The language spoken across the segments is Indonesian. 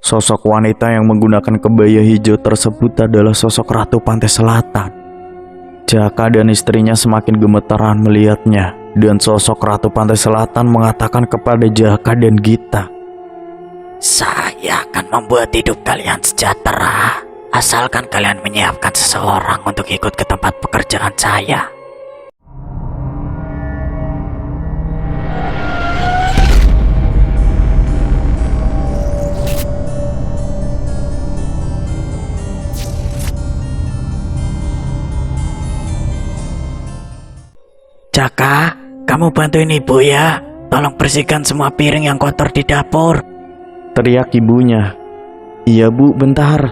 Sosok wanita yang menggunakan kebaya hijau tersebut adalah sosok Ratu Pantai Selatan. Jaka dan istrinya semakin gemetaran melihatnya, dan sosok Ratu Pantai Selatan mengatakan kepada Jaka dan Gita, "Saya akan membuat hidup kalian sejahtera, asalkan kalian menyiapkan seseorang untuk ikut ke tempat pekerjaan saya." "Jaka, kamu bantuin ibu ya. Tolong bersihkan semua piring yang kotor di dapur." teriak ibunya. "Iya bu, bentar,"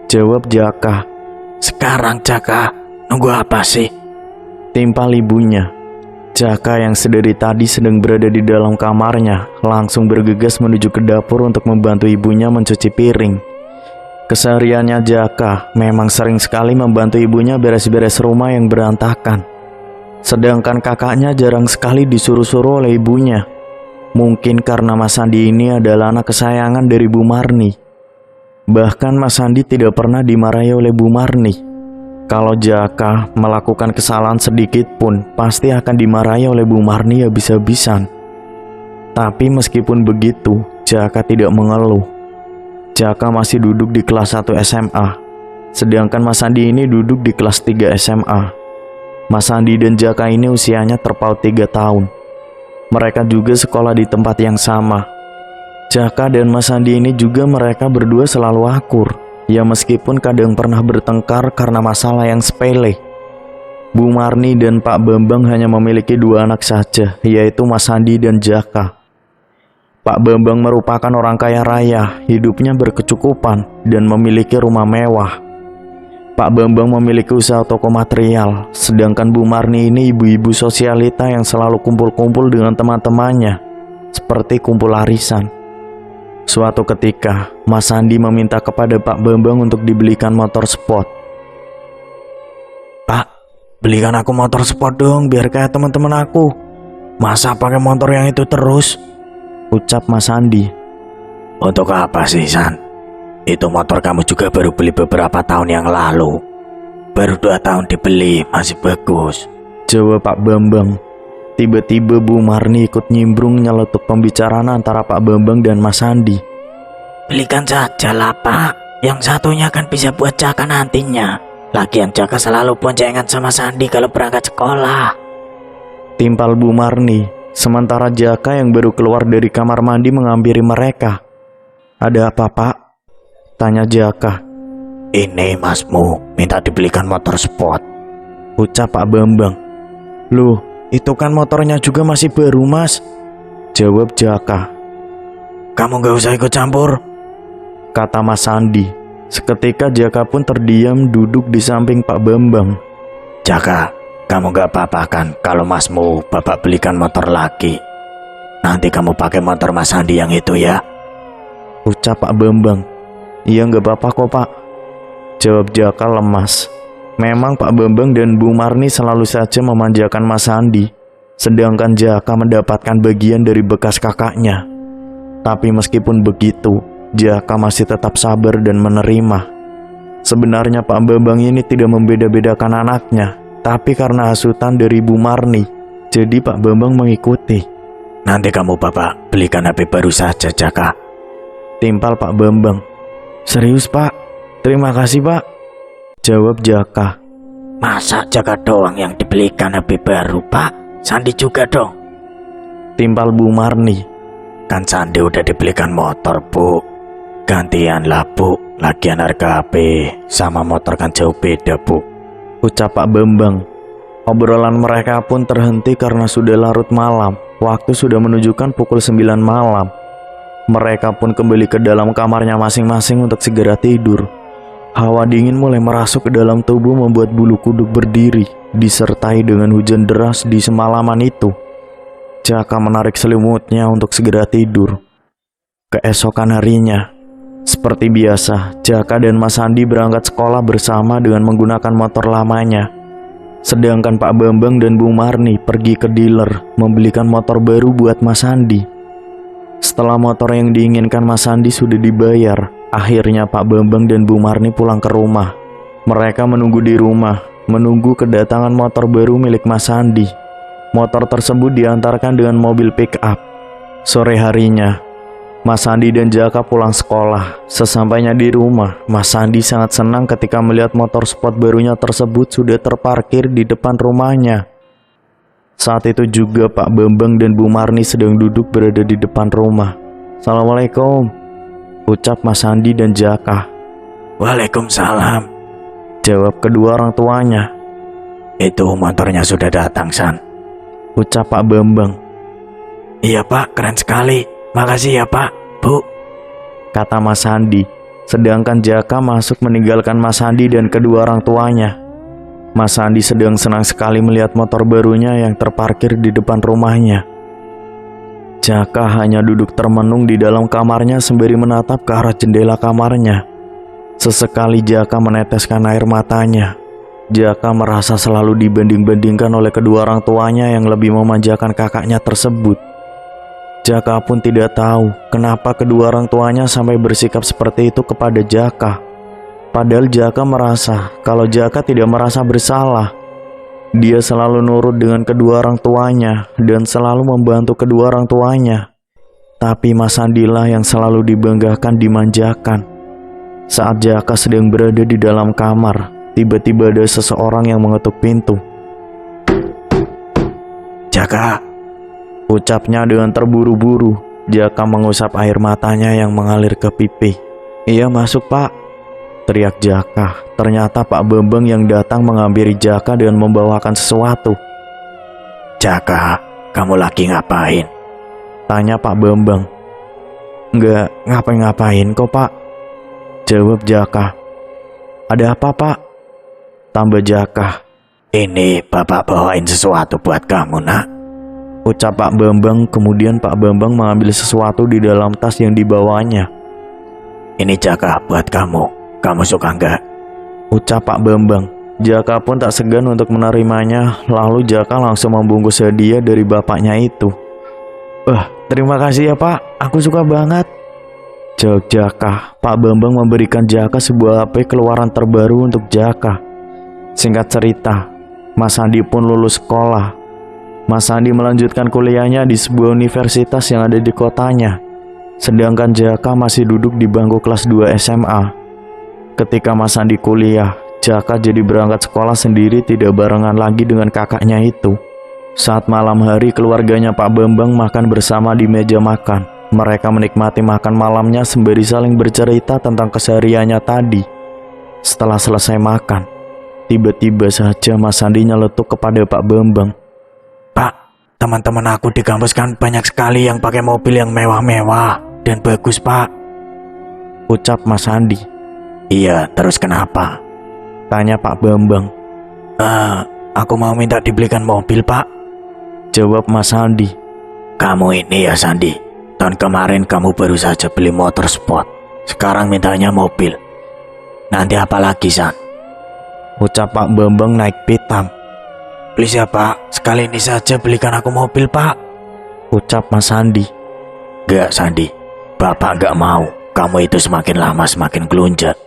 jawab Jaka. "Sekarang Jaka, nunggu apa sih?" timpal ibunya. Jaka yang sedari tadi sedang berada di dalam kamarnya langsung bergegas menuju ke dapur untuk membantu ibunya mencuci piring. Kesehariannya Jaka memang sering sekali membantu ibunya beres-beres rumah yang berantakan. Sedangkan kakaknya jarang sekali disuruh-suruh oleh ibunya. Mungkin karena Mas Sandi ini adalah anak kesayangan dari Bu Marni. Bahkan Mas Sandi tidak pernah dimarahi oleh Bu Marni. Kalau Jaka melakukan kesalahan sedikit pun pasti akan dimarahi oleh Bu Marni habis-habisan. Tapi meskipun begitu, Jaka tidak mengeluh. Jaka masih duduk di kelas 1 SMA. Sedangkan Mas Sandi ini duduk di kelas 3 SMA. Mas Sandi dan Jaka ini usianya terpaut 3 tahun. Mereka juga sekolah di tempat yang sama. Jaka dan Mas Sandi ini juga mereka berdua selalu akur. Ya meskipun kadang pernah bertengkar karena masalah yang sepele. Bu Marni dan Pak Bambang hanya memiliki 2 anak saja, yaitu Mas Sandi dan Jaka. Pak Bambang merupakan orang kaya raya, hidupnya berkecukupan dan memiliki rumah mewah. Pak Bambang memiliki usaha toko material, sedangkan Bu Marni ini ibu-ibu sosialita yang selalu kumpul-kumpul dengan teman-temannya, seperti kumpul arisan. Suatu ketika, Mas Sandi meminta kepada Pak Bambang untuk dibelikan motor sport. "Pak, belikan aku motor sport dong, biar kayak teman-teman aku. Masa pakai motor yang itu terus?" ucap Mas Sandi. "Untuk apa sih, San? Itu motor kamu juga baru beli beberapa tahun yang lalu. Baru 2 tahun dibeli, masih bagus," jawab Pak Bambang. Tiba-tiba Bu Marni ikut nyimbrung nyeletuk pembicaraan antara Pak Bambang dan Mas Sandi. "Belikan saja lah Pak, yang satunya kan bisa buat Jaka nantinya. Lagian Jaka selalu boncengan sama Sandi kalau berangkat sekolah," timpal Bu Marni. Sementara Jaka yang baru keluar dari kamar mandi menghampiri mereka. "Ada apa Pak?" tanya Jaka. "Ini masmu minta dibelikan motor sport," ucap Pak Bambang. "Loh, itu kan motornya juga masih baru Mas," jawab Jaka. "Kamu gak usah ikut campur," kata Mas Sandi. Seketika Jaka pun terdiam duduk di samping Pak Bambang. "Jaka, kamu gak apa-apa kan kalau masmu bapak belikan motor lagi? Nanti kamu pakai motor Mas Sandi yang itu ya," ucap Pak Bambang. "Iya nggak apa-apa kok Pak," jawab Jaka lemas. Memang Pak Bambang dan Bu Marni selalu saja memanjakan Mas Sandi, sedangkan Jaka mendapatkan bagian dari bekas kakaknya. Tapi meskipun begitu, Jaka masih tetap sabar dan menerima. Sebenarnya Pak Bambang ini tidak membeda-bedakan anaknya, tapi karena hasutan dari Bu Marni, jadi Pak Bambang mengikuti. "Nanti kamu bapak belikan HP baru saja Jaka," timpal Pak Bambang. "Serius Pak? Terima kasih Pak," jawab Jaka. "Masa Jaka doang yang dibelikan HP baru Pak? Sandi juga dong," timpal Bu Marni. "Kan Sandi udah dibelikan motor Bu. Gantian lah Bu, lagian harga HP sama motor kan jauh beda Bu," ucap Pak Bambang. Obrolan mereka pun terhenti karena sudah larut malam. Waktu sudah menunjukkan pukul 9 malam. Mereka pun kembali ke dalam kamarnya masing-masing untuk segera tidur. Hawa dingin mulai merasuk ke dalam tubuh membuat bulu kuduk berdiri, disertai dengan hujan deras di semalaman itu. Jaka menarik selimutnya untuk segera tidur. Keesokan harinya, seperti biasa, Jaka dan Mas Sandi berangkat sekolah bersama dengan menggunakan motor lamanya. Sedangkan Pak Bambang dan Bu Marni pergi ke dealer membelikan motor baru buat Mas Sandi. Setelah motor yang diinginkan Mas Sandi sudah dibayar, akhirnya Pak Bambang dan Bu Marni pulang ke rumah. Mereka menunggu di rumah, menunggu kedatangan motor baru milik Mas Sandi. Motor tersebut diantarkan dengan mobil pick-up. Sore harinya, Mas Sandi dan Jaka pulang sekolah. Sesampainya di rumah, Mas Sandi sangat senang ketika melihat motor sport barunya tersebut sudah terparkir di depan rumahnya. Saat itu juga Pak Bambang dan Bu Marni sedang duduk berada di depan rumah. "Assalamualaikum," ucap Mas Sandi dan Jaka. Waalaikumsalam. Jawab kedua orang tuanya. Itu motornya sudah datang, San. Ucap Pak Bambang. Iya Pak, keren sekali. Makasih ya Pak, Bu, kata Mas Sandi. Sedangkan Jaka masuk meninggalkan Mas Sandi dan kedua orang tuanya. Mas Sandi sedang senang sekali melihat motor barunya yang terparkir di depan rumahnya. Jaka hanya duduk termenung di dalam kamarnya sembari menatap ke arah jendela kamarnya. Sesekali Jaka meneteskan air matanya. Jaka merasa selalu dibanding-bandingkan oleh kedua orang tuanya yang lebih memanjakan kakaknya tersebut. Jaka pun tidak tahu kenapa kedua orang tuanya sampai bersikap seperti itu kepada Jaka. Padahal Jaka merasa kalau Jaka tidak merasa bersalah. Dia selalu nurut dengan kedua orang tuanya dan selalu membantu kedua orang tuanya. Tapi Mas Sandilah yang selalu dibanggakan, dimanjakan. Saat Jaka sedang berada di dalam kamar, tiba-tiba ada seseorang yang mengetuk pintu. Jaka, ucapnya dengan terburu-buru. Jaka mengusap air matanya yang mengalir ke pipi. "Iya, masuk Pak," teriak Jaka. Ternyata Pak Bambang yang datang menghampiri Jaka dan membawakan sesuatu. Jaka, kamu lagi ngapain? Tanya Pak Bambang. "Enggak ngapa-ngapain kok Pak," jawab Jaka. "Ada apa Pak?" tambah Jaka. Ini Bapak bawain sesuatu buat kamu, Nak, ucap Pak Bambang. Kemudian Pak Bambang mengambil sesuatu di dalam tas yang dibawanya. Ini Jaka buat kamu. Kamu suka enggak? Ucap Pak Bambang. Jaka pun tak segan untuk menerimanya. Lalu Jaka langsung membungkus hadiah dari bapaknya itu. "Wah, terima kasih ya Pak, aku suka banget," jawab Jaka. Pak Bambang memberikan Jaka sebuah HP keluaran terbaru untuk Jaka. Singkat cerita, Mas Sandi pun lulus sekolah. Mas Sandi melanjutkan kuliahnya di sebuah universitas yang ada di kotanya. Sedangkan Jaka masih duduk di bangku kelas 2 SMA. Ketika Mas Sandi kuliah, Jaka jadi berangkat sekolah sendiri, tidak barengan lagi dengan kakaknya itu. Saat malam hari, keluarganya Pak Bambang makan bersama di meja makan. Mereka menikmati makan malamnya sembari saling bercerita tentang kesehariannya tadi. Setelah selesai makan, tiba-tiba saja Mas Sandi nyeletuk kepada Pak Bambang. "Pak, teman-teman aku di kampus kan banyak sekali yang pakai mobil yang mewah-mewah dan bagus Pak," ucap Mas Sandi. "Iya, terus kenapa?" tanya Pak Bambang. Aku mau minta dibelikan mobil Pak," jawab Mas Sandi. "Kamu ini ya Sandi, tahun kemarin kamu baru saja beli motor sport, sekarang mintanya mobil. Nanti apa lagi San?" ucap Pak Bambang naik pitam. "Please ya Pak, sekali ini saja belikan aku mobil Pak," ucap Mas Sandi. "Gak Sandi, Bapak gak mau. Kamu itu semakin lama semakin gelunjat,"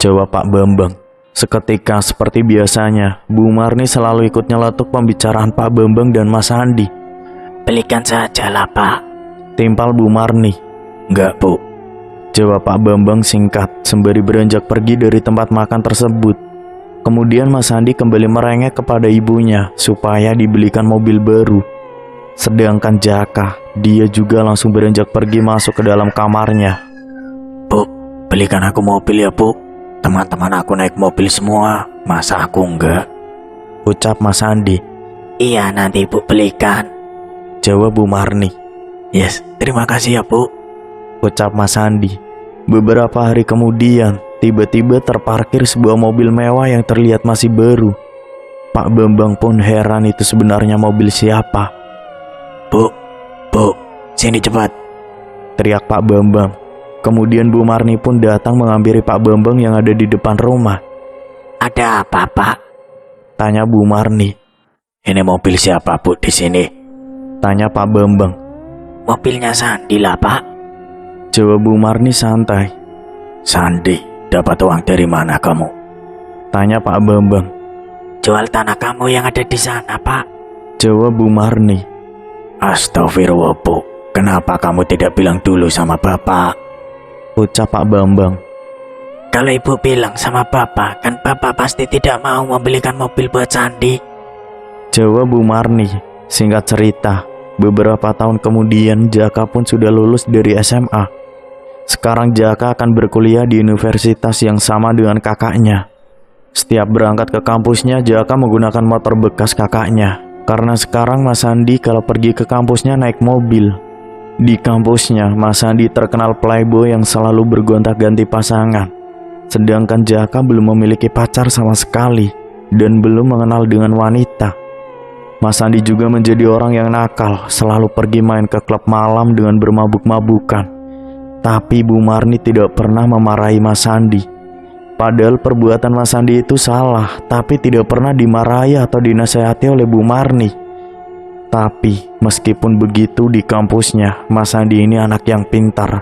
jawab Pak Bambang. Seketika seperti biasanya, Bu Marni selalu ikut nyeletuk pembicaraan Pak Bambang dan Mas Sandi. "Belikan saja lah Pak," timpal Bu Marni. "Enggak Bu," jawab Pak Bambang singkat sembari beranjak pergi dari tempat makan tersebut. Kemudian Mas Sandi kembali merengek kepada ibunya supaya dibelikan mobil baru. Sedangkan Jaka, dia juga langsung beranjak pergi masuk ke dalam kamarnya. "Bu, belikan aku mobil ya Bu. Teman-teman aku naik mobil semua, masa aku enggak?" ucap Mas Sandi. "Iya nanti Bu belikan," jawab Bu Marni. "Yes, terima kasih ya Bu," ucap Mas Sandi. Beberapa hari kemudian, tiba-tiba terparkir sebuah mobil mewah yang terlihat masih baru. Pak Bambang pun heran itu sebenarnya mobil siapa. Bu, sini cepat," teriak Pak Bambang. Kemudian Bu Marni pun datang menghampiri Pak Bambang yang ada di depan rumah. "Ada apa Pak?" tanya Bu Marni. "Ini mobil siapa Bu di sini?" tanya Pak Bambang. Mobilnya Sandi lah, Pak. Jawab Bu Marni santai. Sandi, dapat uang dari mana kamu? Tanya Pak Bambang. Jual tanah kamu yang ada di sana, Pak. Jawab Bu Marni. Astagfirullah, Bu. Kenapa kamu tidak bilang dulu sama Bapak? Ucap Pak Bambang. Kalau Ibu bilang sama Bapak, kan Bapak pasti tidak mau membelikan mobil buat Sandi. Jawab Bu Marni. Singkat cerita, beberapa tahun kemudian Jaka pun sudah lulus dari SMA. Sekarang Jaka akan berkuliah di universitas yang sama dengan kakaknya. Setiap berangkat ke kampusnya, Jaka menggunakan motor bekas kakaknya. Karena sekarang Mas Sandi kalau pergi ke kampusnya naik mobil. Di kampusnya, Mas Sandi terkenal playboy yang selalu bergonta-ganti pasangan. Sedangkan Jaka belum memiliki pacar sama sekali dan belum mengenal dengan wanita. Mas Sandi juga menjadi orang yang nakal, selalu pergi main ke klub malam dengan bermabuk-mabukan. Tapi Bu Marni tidak pernah memarahi Mas Sandi. Padahal perbuatan Mas Sandi itu salah, tapi tidak pernah dimarahi atau dinasehati oleh Bu Marni. Tapi meskipun begitu di kampusnya, Mas Sandi ini anak yang pintar.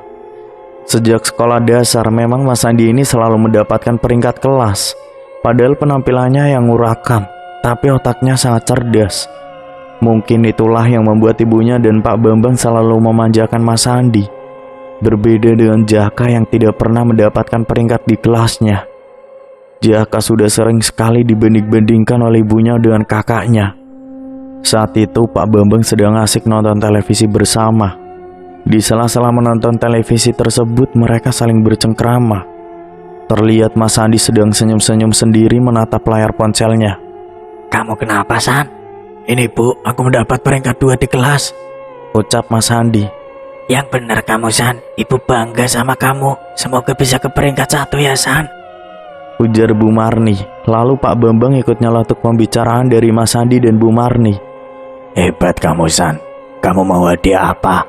Sejak sekolah dasar memang Mas Sandi ini selalu mendapatkan peringkat kelas. Padahal penampilannya yang urakan, tapi otaknya sangat cerdas. Mungkin itulah yang membuat ibunya dan Pak Bambang selalu memanjakan Mas Sandi. Berbeda dengan Jaka yang tidak pernah mendapatkan peringkat di kelasnya. Jaka sudah sering sekali dibanding-bandingkan oleh ibunya dengan kakaknya. Saat itu Pak Bambang sedang asik nonton televisi bersama. Di sela-sela menonton televisi tersebut mereka saling bercengkrama. Terlihat Mas Sandi sedang senyum-senyum sendiri menatap layar ponselnya. Kamu kenapa, San? Ini, Bu, aku mendapat peringkat 2 di kelas. Ucap Mas Sandi. Yang benar kamu, San. Ibu bangga sama kamu. Semoga bisa ke peringkat 1 ya, San. Ujar Bu Marni. Lalu Pak Bambang ikut nyeletuk pembicaraan dari Mas Sandi dan Bu Marni. Hebat kamu, San. Kamu mau hadiah apa?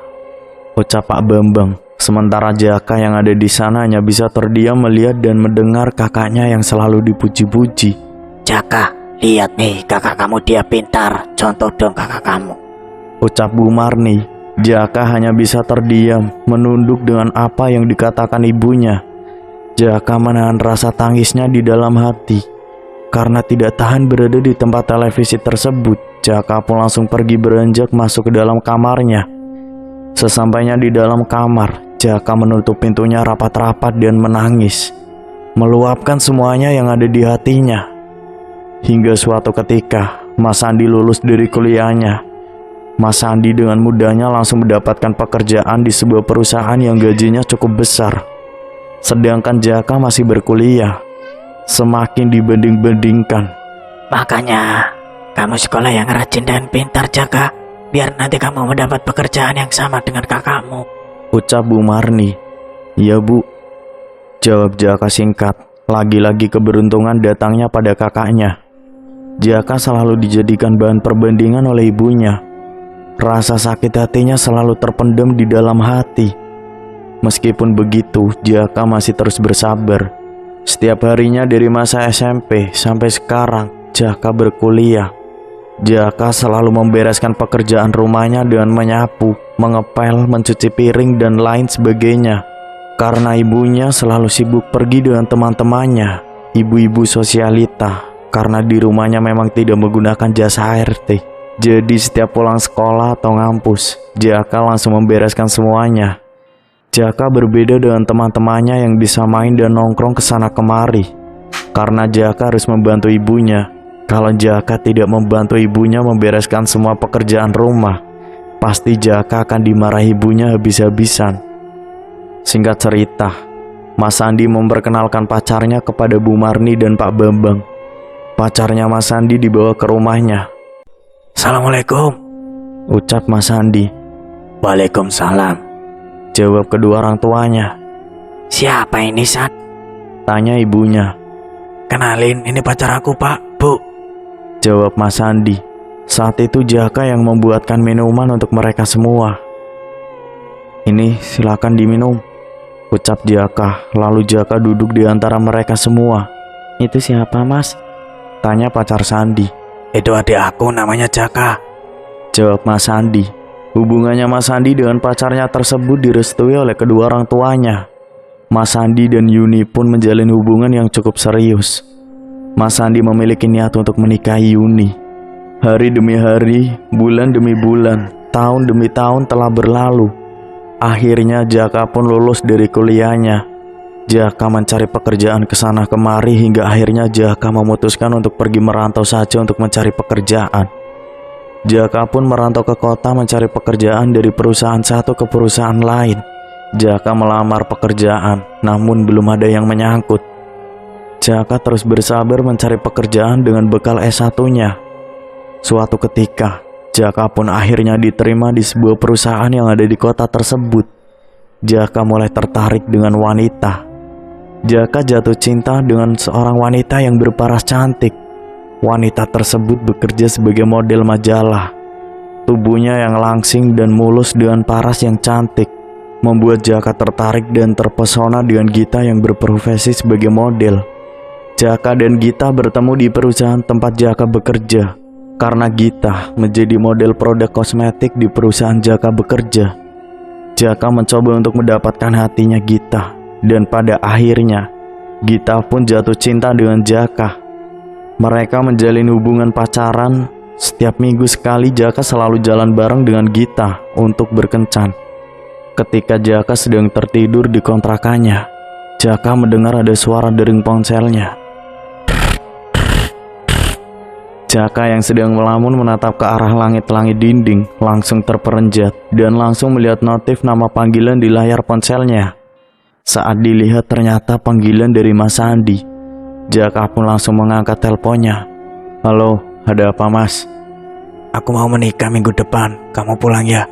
Ucap Pak Bambang. Sementara Jaka yang ada di sana hanya bisa terdiam melihat dan mendengar kakaknya yang selalu dipuji-puji. Jaka, lihat nih kakak kamu, dia pintar. Contoh dong kakak kamu. Ucap Bu Marni. Jaka hanya bisa terdiam, menunduk dengan apa yang dikatakan ibunya. Jaka menahan rasa tangisnya di dalam hati. Karena tidak tahan berada di tempat televisi tersebut, Jaka pun langsung pergi beranjak masuk ke dalam kamarnya. Sesampainya di dalam kamar, Jaka menutup pintunya rapat-rapat dan menangis, meluapkan semuanya yang ada di hatinya. Hingga suatu ketika, Mas Sandi lulus dari kuliahnya. Mas Sandi dengan mudahnya langsung mendapatkan pekerjaan di sebuah perusahaan yang gajinya cukup besar. Sedangkan Jaka masih berkuliah. Semakin dibanding-bandingkan. Makanya, kamu sekolah yang rajin dan pintar, Jaka. Biar nanti kamu mendapat pekerjaan yang sama dengan kakakmu. Ucap Bu Marni. Ya, Bu. Jawab Jaka singkat. Lagi-lagi keberuntungan datangnya pada kakaknya. Jaka selalu dijadikan bahan perbandingan oleh ibunya. Rasa sakit hatinya selalu terpendam di dalam hati. Meskipun begitu, Jaka masih terus bersabar. Setiap harinya dari masa SMP sampai sekarang, Jaka berkuliah. Jaka selalu membereskan pekerjaan rumahnya dengan menyapu, mengepel, mencuci piring, dan lain sebagainya. Karena ibunya selalu sibuk pergi dengan teman-temannya, ibu-ibu sosialita, karena di rumahnya memang tidak menggunakan jasa ART. Jadi setiap pulang sekolah atau ngampus, Jaka langsung membereskan semuanya. Jaka berbeda dengan teman-temannya yang bisa main dan nongkrong kesana kemari. Karena Jaka harus membantu ibunya. Kalau Jaka tidak membantu ibunya membereskan semua pekerjaan rumah, pasti Jaka akan dimarahi ibunya habis-habisan. Singkat cerita, Mas Sandi memperkenalkan pacarnya kepada Bu Marni dan Pak Bambang. Pacarnya Mas Sandi dibawa ke rumahnya. Assalamualaikum. Ucap Mas Sandi. Waalaikumsalam. Jawab kedua orang tuanya. Siapa ini, San? Tanya ibunya. Kenalin, ini pacar aku, Pak, Bu. Jawab Mas Sandi. Saat itu Jaka yang membuatkan minuman untuk mereka semua. Ini silakan diminum. Ucap Jaka. Lalu Jaka duduk di antara mereka semua. Itu siapa, Mas? Tanya pacar Sandi. Itu adik aku namanya Jaka. Jawab Mas Sandi. Hubungannya Mas Andi dengan pacarnya tersebut direstui oleh kedua orang tuanya. Mas Andi dan Yuni pun menjalin hubungan yang cukup serius. Mas Andi memiliki niat untuk menikahi Yuni. Hari demi hari, bulan demi bulan, tahun demi tahun telah berlalu. Akhirnya Jaka pun lulus dari kuliahnya. Jaka mencari pekerjaan ke sana kemari hingga akhirnya Jaka memutuskan untuk pergi merantau saja untuk mencari pekerjaan. Jaka pun merantau ke kota mencari pekerjaan dari perusahaan satu ke perusahaan lain. Jaka melamar pekerjaan, namun belum ada yang menyangkut. Jaka terus bersabar mencari pekerjaan dengan bekal S1-nya. Suatu ketika, Jaka pun akhirnya diterima di sebuah perusahaan yang ada di kota tersebut. Jaka mulai tertarik dengan wanita. Jaka jatuh cinta dengan seorang wanita yang berparas cantik. Wanita tersebut bekerja sebagai model majalah. Tubuhnya yang langsing dan mulus dengan paras yang cantik membuat Jaka tertarik dan terpesona dengan Gita yang berprofesi sebagai model. Jaka dan Gita bertemu di perusahaan tempat Jaka bekerja karena Gita menjadi model produk kosmetik di perusahaan Jaka bekerja. Jaka mencoba untuk mendapatkan hatinya Gita, dan pada akhirnya Gita pun jatuh cinta dengan Jaka. Mereka menjalin hubungan pacaran. Setiap minggu sekali Jaka selalu jalan bareng dengan Gita untuk berkencan. Ketika Jaka sedang tertidur di kontrakannya, Jaka mendengar ada suara dering ponselnya. Jaka yang sedang melamun menatap ke arah langit-langit dinding langsung terperenjat dan langsung melihat notif nama panggilan di layar ponselnya. Saat dilihat ternyata panggilan dari Mas Andi. Jaka pun langsung mengangkat teleponnya. Halo, ada apa Mas? Aku mau menikah minggu depan, kamu pulang ya?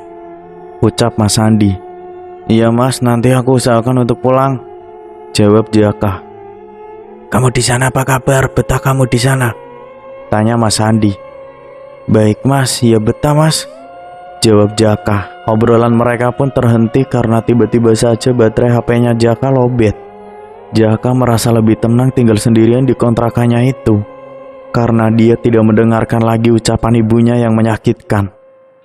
Ucap Mas Andi. Iya Mas, nanti aku usahakan untuk pulang, jawab Jaka. Kamu di sana apa kabar? Betah kamu di sana? Tanya Mas Andi. Baik Mas, ya betah Mas, jawab Jaka. Obrolan mereka pun terhenti karena tiba-tiba saja baterai HP-nya Jaka lowbat. Jaka merasa lebih tenang tinggal sendirian di kontrakannya itu karena dia tidak mendengarkan lagi ucapan ibunya yang menyakitkan.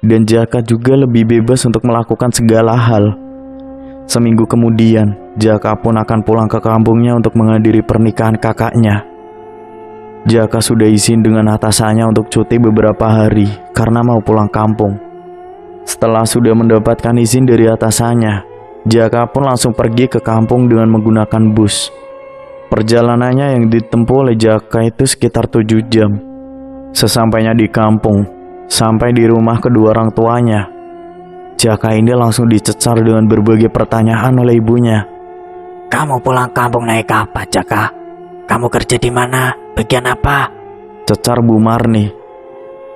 Dan Jaka juga lebih bebas untuk melakukan segala hal. Seminggu kemudian, Jaka pun akan pulang ke kampungnya untuk menghadiri pernikahan kakaknya. Jaka sudah izin dengan atasannya untuk cuti beberapa hari karena mau pulang kampung. Setelah sudah mendapatkan izin dari atasannya, Jaka pun langsung pergi ke kampung dengan menggunakan bus. Perjalanannya yang ditempuh oleh Jaka itu sekitar 7 jam. Sesampainya di kampung, sampai di rumah kedua orang tuanya, Jaka ini langsung dicecar dengan berbagai pertanyaan oleh ibunya. Kamu pulang kampung naik apa, Jaka? Kamu kerja di mana? Bagian apa? Cecar Bu Marni.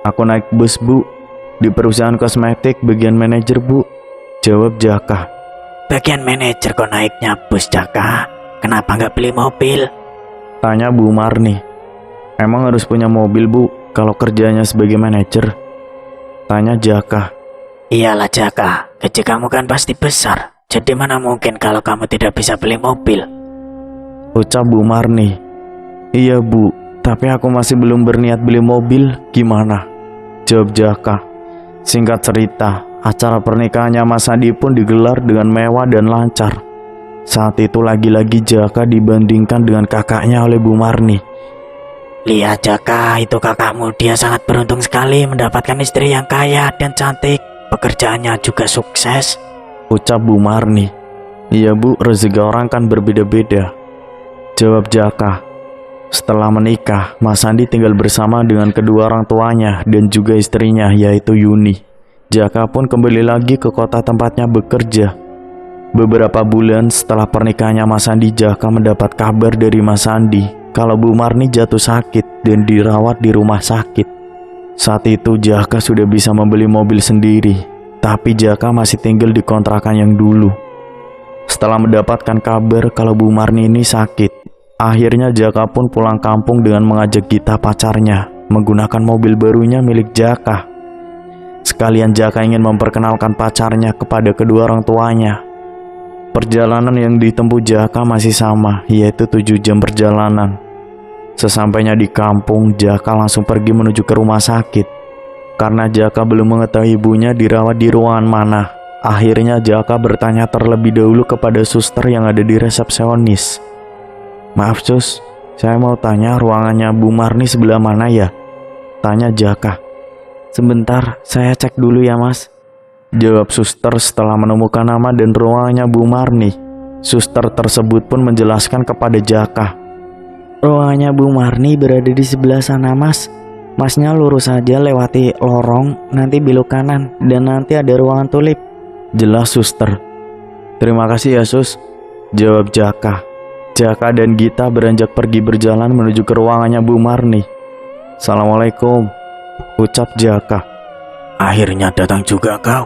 Aku naik bus Bu, di perusahaan kosmetik bagian manajer Bu, jawab Jaka. Bagian manajer kok naiknya bus, Jaka? Kenapa nggak beli mobil? Tanya Bu Marni. Emang harus punya mobil Bu kalau kerjanya sebagai manajer? Tanya Jaka. Iyalah Jaka, gaji kamu kan pasti besar. Jadi mana mungkin kalau kamu tidak bisa beli mobil? Ucap Bu Marni. Iya Bu, tapi aku masih belum berniat beli mobil, gimana? Jawab Jaka. Singkat cerita, acara pernikahannya Mas Andi pun digelar dengan mewah dan lancar. Saat itu lagi-lagi Jaka dibandingkan dengan kakaknya oleh Bu Marni. Lihat Jaka, itu kakakmu, dia sangat beruntung sekali mendapatkan istri yang kaya dan cantik. Pekerjaannya juga sukses, ucap Bu Marni. Iya Bu, rezeki orang kan berbeda-beda, jawab Jaka. Setelah menikah, Mas Andi tinggal bersama dengan kedua orang tuanya dan juga istrinya yaitu Yuni. Jaka pun kembali lagi ke kota tempatnya bekerja. Beberapa bulan setelah pernikahannya Mas Andi, Jaka mendapat kabar dari Mas Andi kalau Bu Marni jatuh sakit dan dirawat di rumah sakit. Saat itu Jaka sudah bisa membeli mobil sendiri, tapi Jaka masih tinggal di kontrakan yang dulu. Setelah mendapatkan kabar kalau Bu Marni ini sakit, akhirnya Jaka pun pulang kampung dengan mengajak Gita pacarnya menggunakan mobil barunya milik Jaka. Sekalian Jaka ingin memperkenalkan pacarnya kepada kedua orang tuanya. Perjalanan yang ditempuh Jaka masih sama, yaitu 7 jam perjalanan. Sesampainya di kampung, Jaka langsung pergi menuju ke rumah sakit Karena Jaka belum mengetahui ibunya dirawat di ruangan mana, akhirnya Jaka bertanya terlebih dahulu kepada suster yang ada di resepsionis. "Maaf sus, saya mau tanya ruangannya Bu Marni sebelah mana ya?" tanya Jaka. "Sebentar, saya cek dulu ya mas," jawab suster setelah menemukan nama dan ruangannya Bu Marni. Suster tersebut pun menjelaskan kepada Jaka. "Ruangannya Bu Marni berada di sebelah sana mas. Masnya lurus saja lewati lorong, nanti belok kanan, dan nanti ada ruangan tulip," jelas suster. "Terima kasih ya sus," jawab Jaka. Jaka dan Gita beranjak pergi berjalan menuju ke ruangannya Bu Marni. "Assalamualaikum," ucap Jaka. Akhirnya datang juga kau.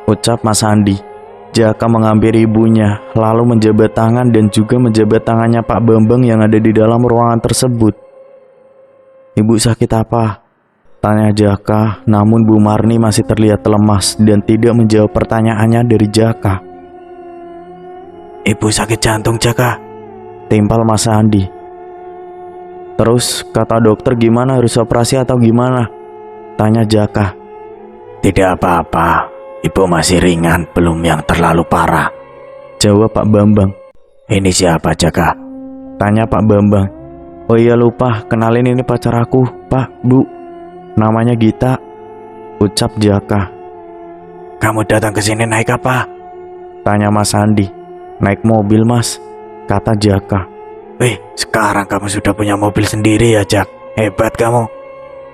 Ucap Mas Andi. Jaka menghampiri ibunya, lalu menjabat tangan dan juga menjabat tangannya Pak Bambang yang ada di dalam ruangan tersebut. "Ibu sakit apa?" tanya Jaka, namun Bu Marni masih terlihat lemas dan tidak menjawab pertanyaannya dari Jaka. "Ibu sakit jantung, Jaka," timpal Mas Andi. "Terus kata dokter gimana, harus operasi atau gimana?" tanya Jaka. "Tidak apa-apa, ibu masih ringan, belum yang terlalu parah," jawab Pak Bambang. "Ini siapa, Jaka?" tanya Pak Bambang. "Oh iya lupa, kenalin ini pacar aku, Pak, Bu. Namanya Gita," ucap Jaka. "Kamu datang ke sini naik apa?" tanya Mas Andi. "Naik mobil mas," kata Jaka. "Wih, sekarang kamu sudah punya mobil sendiri ya, Jak? Hebat kamu,"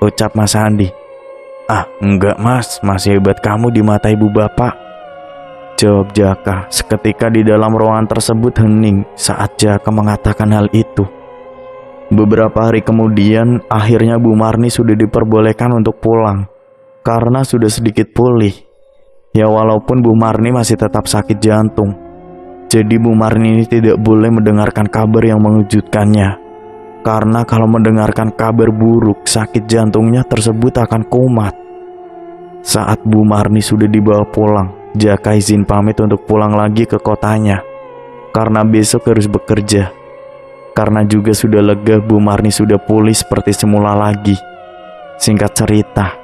ucap Mas Andi. "Ah, enggak mas, masih hebat kamu di mata ibu bapak," jawab Jaka. Seketika di dalam ruangan tersebut hening saat Jaka mengatakan hal itu. Beberapa hari kemudian, akhirnya Bu Marni sudah diperbolehkan untuk pulang karena sudah sedikit pulih. Ya walaupun Bu Marni masih tetap sakit jantung, jadi Bu Marni ini tidak boleh mendengarkan kabar yang mengejutkannya. Karena kalau mendengarkan kabar buruk, sakit jantungnya tersebut akan kumat. Saat Bu Marni sudah dibawa pulang, Jaka izin pamit untuk pulang lagi ke kotanya karena besok harus bekerja. Karena juga sudah lega, Bu Marni sudah pulih seperti semula lagi. Singkat cerita,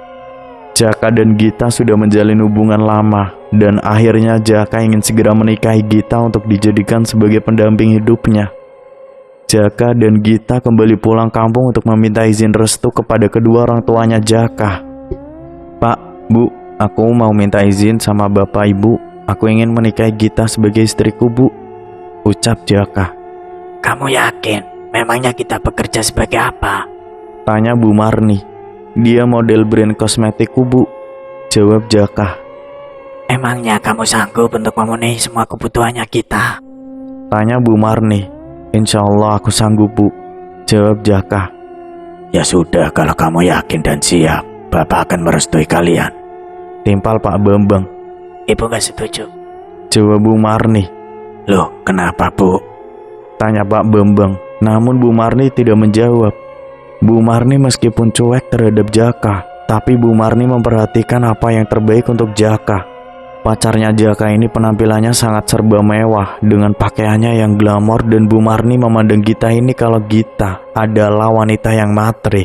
Jaka dan Gita sudah menjalin hubungan lama, dan akhirnya Jaka ingin segera menikahi Gita untuk dijadikan sebagai pendamping hidupnya. Jaka dan Gita kembali pulang kampung untuk meminta izin restu kepada kedua orang tuanya Jaka. "Pak, Bu, aku mau minta izin sama bapak ibu. Aku ingin menikahi Gita sebagai istriku, Bu," ucap Jaka. "Kamu yakin? Memangnya kita bekerja sebagai apa?" tanya Bu Marni. "Dia model brand kosmetikku, Bu," jawab Jaka. "Emangnya kamu sanggup untuk memenuhi semua kebutuhannya kita?" tanya Bu Marni. "Insya Allah aku sanggup, Bu," jawab Jaka. "Ya sudah, kalau kamu yakin dan siap, Bapak akan merestui kalian," timpal Pak Bambang. "Ibu gak setuju," jawab Bu Marni. "Loh, kenapa, Bu?" tanya Pak Bambang. Namun Bu Marni tidak menjawab. Bu Marni meskipun cuek terhadap Jaka, tapi Bu Marni memperhatikan apa yang terbaik untuk Jaka. Pacarnya Jaka ini penampilannya sangat serba mewah dengan pakaiannya yang glamor, dan Bu Marni memandang Gita ini kalau Gita adalah wanita yang materi.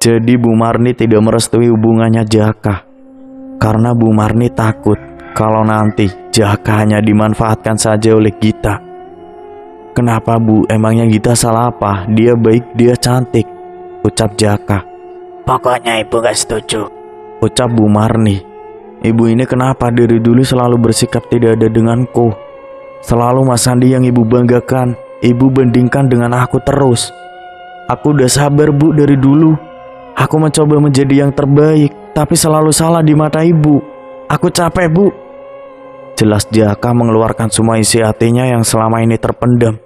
Jadi Bu Marni tidak merestui hubungannya Jaka karena Bu Marni takut kalau nanti Jaka hanya dimanfaatkan saja oleh Gita. "Kenapa Bu? Emangnya Gita salah apa? Dia baik, dia cantik," ucap Jaka. "Pokoknya ibu gak setuju," ucap Bu Marni. "Ibu ini kenapa dari dulu selalu bersikap tidak ada denganku? Selalu Mas Andi yang ibu banggakan, ibu bandingkan dengan aku terus. Aku udah sabar Bu dari dulu. Aku mencoba menjadi yang terbaik, tapi selalu salah di mata ibu. Aku capek Bu," jelas Jaka mengeluarkan semua isi hatinya yang selama ini terpendam.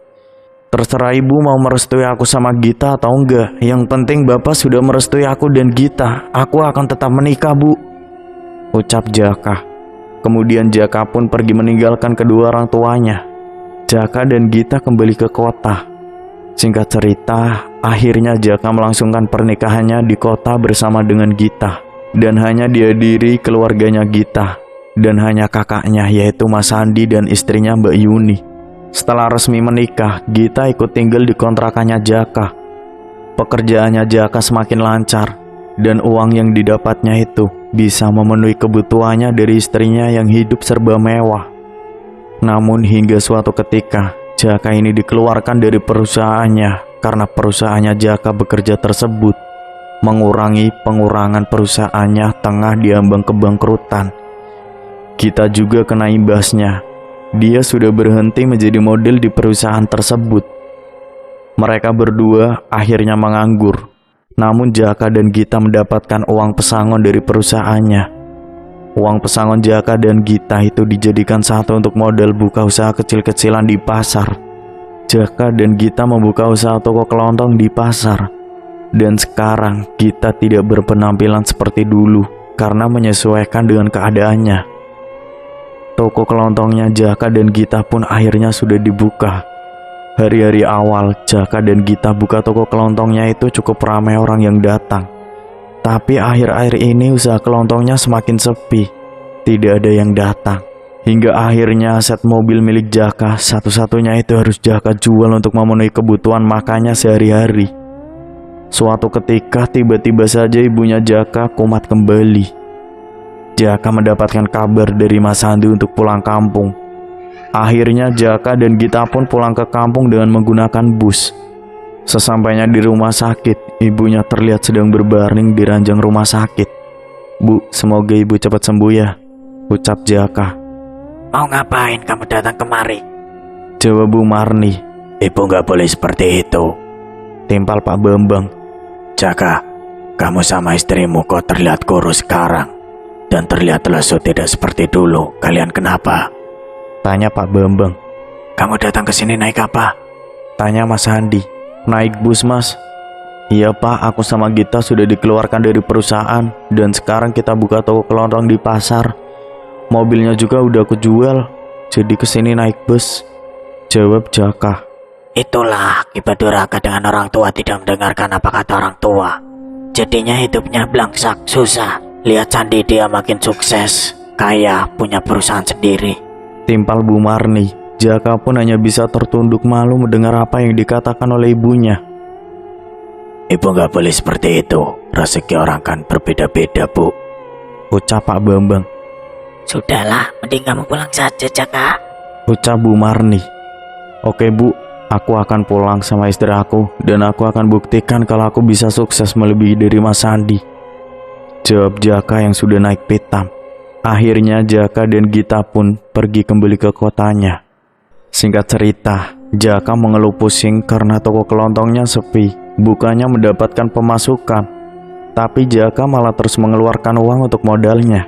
"Terserah ibu mau merestui aku sama Gita atau enggak. Yang penting bapak sudah merestui aku dan Gita. Aku akan tetap menikah, Bu," ucap Jaka. Kemudian Jaka pun pergi meninggalkan kedua orang tuanya. Jaka dan Gita kembali ke kota. Singkat cerita, akhirnya Jaka melangsungkan pernikahannya di kota bersama dengan Gita. Dan hanya dihadiri keluarganya Gita, dan hanya kakaknya yaitu Mas Andi dan istrinya Mbak Yuni. Setelah resmi menikah, Gita ikut tinggal di kontrakannya Jaka. Pekerjaannya Jaka semakin lancar. Dan uang yang didapatnya itu bisa memenuhi kebutuhannya dari istrinya yang hidup serba mewah. Namun hingga suatu ketika, Jaka ini dikeluarkan dari perusahaannya karena perusahaannya Jaka bekerja tersebut mengurangi pengurangan perusahaannya tengah diambang kebangkrutan. Kita juga kena imbasnya. Dia sudah berhenti menjadi model di perusahaan tersebut. Mereka berdua akhirnya menganggur. Namun Jaka dan Gita mendapatkan uang pesangon dari perusahaannya. Uang pesangon Jaka dan Gita itu dijadikan satu untuk modal buka usaha kecil-kecilan di pasar. Jaka dan Gita membuka usaha toko kelontong di pasar. Dan sekarang Gita tidak berpenampilan seperti dulu karena menyesuaikan dengan keadaannya. Toko kelontongnya Jaka dan Gita pun akhirnya sudah dibuka. Hari-hari awal Jaka dan Gita buka toko kelontongnya itu cukup ramai orang yang datang. Tapi akhir-akhir ini usaha kelontongnya semakin sepi. Tidak ada yang datang. Hingga akhirnya aset mobil milik Jaka satu-satunya itu harus Jaka jual untuk memenuhi kebutuhan makannya sehari-hari. Suatu ketika tiba-tiba saja ibunya Jaka kumat kembali. Jaka mendapatkan kabar dari Mas Andi untuk pulang kampung. Akhirnya Jaka dan Gita pun pulang ke kampung dengan menggunakan bus. Sesampainya di rumah sakit, ibunya terlihat sedang berbaring di ranjang rumah sakit. "Bu, semoga ibu cepat sembuh ya," ucap Jaka. Mau ngapain kamu datang kemari? Jawab Bu Marni. Ibu nggak boleh seperti itu. Timpal Pak Bambang. Jaka, kamu sama istrimu kok terlihat kurus sekarang. Dan terlihat lesu tidak seperti dulu. Kalian kenapa? Tanya Pak Bambang. Kamu datang ke sini naik apa? Tanya Mas Andi. Naik bus, Mas. Iya Pak, aku sama Gita sudah dikeluarkan dari perusahaan. Dan sekarang kita buka toko kelontong di pasar. Mobilnya juga udah aku jual. Jadi kesini naik bus, jawab Jaka. Itulah akibat durhaka dengan orang tua, tidak mendengarkan apa kata orang tua. Jadinya hidupnya blangsak, susah. Lihat Sandi, dia makin sukses, kaya, punya perusahaan sendiri. Timpal Bu Marni. Jaka pun hanya bisa tertunduk malu mendengar apa yang dikatakan oleh ibunya. Ibu gak boleh seperti itu. Rezeki orang kan berbeda-beda, Bu, ucap Pak Bambang. Sudahlah, mending kamu pulang saja, Jaka, ucap Bu Marni. Oke Bu, aku akan pulang sama istri aku. Dan aku akan buktikan kalau aku bisa sukses melebihi dari Mas Sandi, jawab Jaka yang sudah naik pitam. Akhirnya Jaka dan Gita pun pergi kembali ke kotanya. Singkat cerita, Jaka mengeluh pusing karena toko kelontongnya sepi, bukannya mendapatkan pemasukan. Tapi Jaka malah terus mengeluarkan uang untuk modalnya.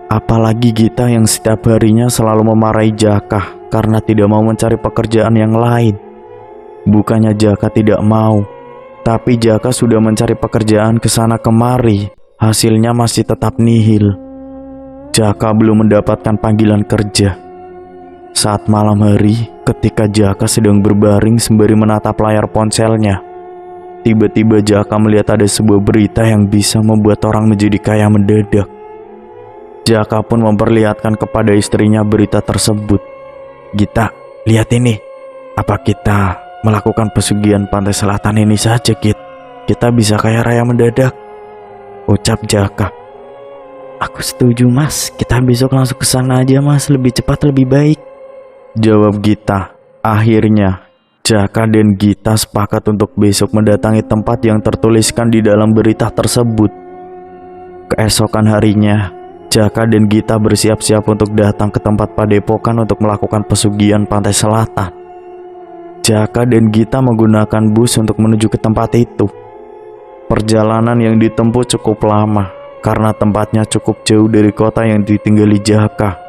Apalagi Gita yang setiap harinya selalu memarahi Jaka karena tidak mau mencari pekerjaan yang lain. Bukannya Jaka tidak mau, tapi Jaka sudah mencari pekerjaan kesana kemari. Hasilnya masih tetap nihil. Jaka belum mendapatkan panggilan kerja. Saat malam hari, ketika Jaka sedang berbaring sembari menatap layar ponselnya, tiba-tiba Jaka melihat ada sebuah berita yang bisa membuat orang menjadi kaya mendadak. Jaka pun memperlihatkan kepada istrinya berita tersebut. Gita, lihat ini. Apa kita melakukan pesugihan pantai selatan ini saja, Git? Kita bisa kaya raya mendadak, ucap Jaka. Aku setuju, Mas. Kita besok langsung ke sana aja, Mas. Lebih cepat lebih baik, jawab Gita. Akhirnya Jaka dan Gita sepakat untuk besok mendatangi tempat yang tertuliskan di dalam berita tersebut. Keesokan harinya, Jaka dan Gita bersiap-siap untuk datang ke tempat padepokan untuk melakukan pesugihan pantai selatan. Jaka dan Gita menggunakan bus untuk menuju ke tempat itu. Perjalanan yang ditempuh cukup lama karena tempatnya cukup jauh dari kota yang ditinggali Jaka.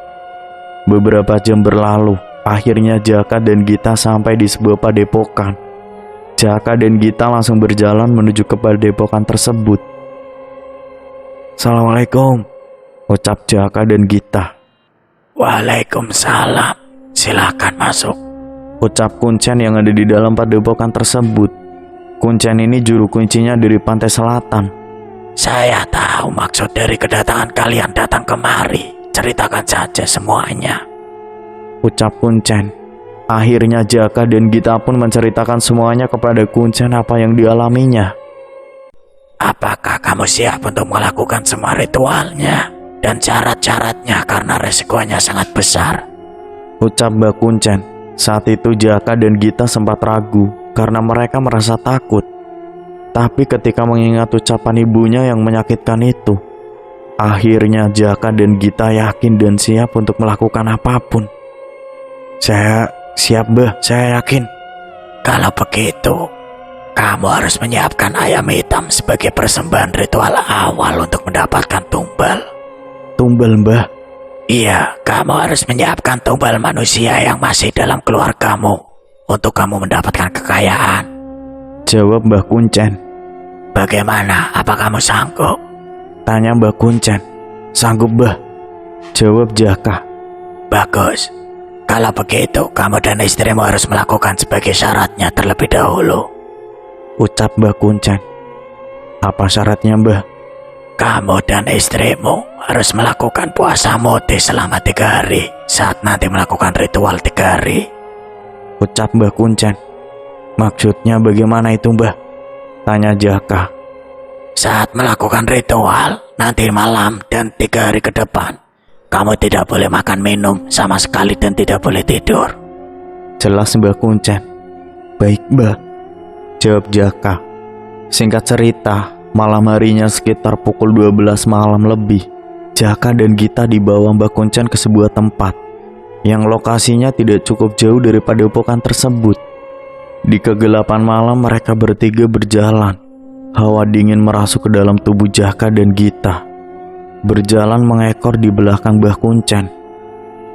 Beberapa jam berlalu, akhirnya Jaka dan Gita sampai di sebuah padepokan. Jaka dan Gita langsung berjalan menuju ke padepokan tersebut. Assalamualaikum, ucap Jaka dan Gita. Waalaikumsalam, silakan masuk, ucap Kuncen yang ada di dalam padepokan tersebut. Kuncen ini juru kuncinya dari pantai selatan. Saya tahu maksud dari kedatangan kalian datang kemari. Ceritakan saja semuanya, ucap Kuncen. Akhirnya Jaka dan Gita pun menceritakan semuanya kepada Kuncen apa yang dialaminya. Apakah kamu siap untuk melakukan semua ritualnya dan syarat-syaratnya karena resikonya sangat besar? Ucap Mbah Kuncen. Saat itu Jaka dan Gita sempat ragu karena mereka merasa takut. Tapi ketika mengingat ucapan ibunya yang menyakitkan itu, akhirnya Jaka dan Gita yakin dan siap untuk melakukan apapun. Saya siap, Mbah, saya yakin. Kalau begitu, kamu harus menyiapkan ayam hitam sebagai persembahan ritual awal untuk mendapatkan tumbal. Tumbal, Mbah? Iya, kamu harus menyiapkan tumbal manusia yang masih dalam keluargamu untuk kamu mendapatkan kekayaan. Jawab Mbah Kuncen. Bagaimana? Apa kamu sanggup? Tanya Mbah Kuncen. Sanggup, Mbah. Jawab Jaka. Bagus. Kalau begitu, kamu dan istrimu harus melakukan sebagai syaratnya terlebih dahulu. Ucap Mbah Kuncen. Apa syaratnya, Mbah? Kamu dan istrimu harus melakukan puasa moti selama 3 hari saat nanti melakukan ritual 3 hari. Ucap Mbah Kuncen. Maksudnya bagaimana itu, Mbah? Tanya Jaka. Saat melakukan ritual, nanti malam dan 3 hari ke depan, kamu tidak boleh makan minum sama sekali dan tidak boleh tidur. Jelas Mbah Kuncen. Baik, Mbah. Jawab Jaka. Singkat cerita, malam harinya sekitar pukul 12 malam lebih, Jaka dan Gita dibawa Mbah Kuncen ke sebuah tempat yang lokasinya tidak cukup jauh dari padepokan tersebut. Di kegelapan malam mereka bertiga berjalan. Hawa dingin merasuk ke dalam tubuh Jaka dan Gita. Berjalan mengekor di belakang Mbah Kuncen.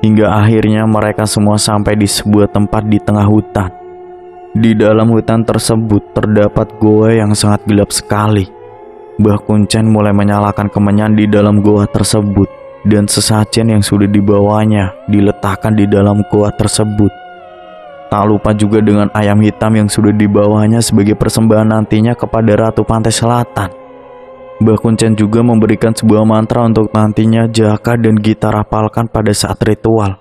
Hingga akhirnya mereka semua sampai di sebuah tempat di tengah hutan. Di dalam hutan tersebut terdapat goa yang sangat gelap sekali. Mbah Kuncen mulai menyalakan kemenyan di dalam goa tersebut, dan sesajen yang sudah dibawanya diletakkan di dalam goa tersebut. Tak lupa juga dengan ayam hitam yang sudah dibawanya sebagai persembahan nantinya kepada Ratu Pantai Selatan. Mbah Kuncen juga memberikan sebuah mantra untuk nantinya Jaka dan Gita rapalkan pada saat ritual.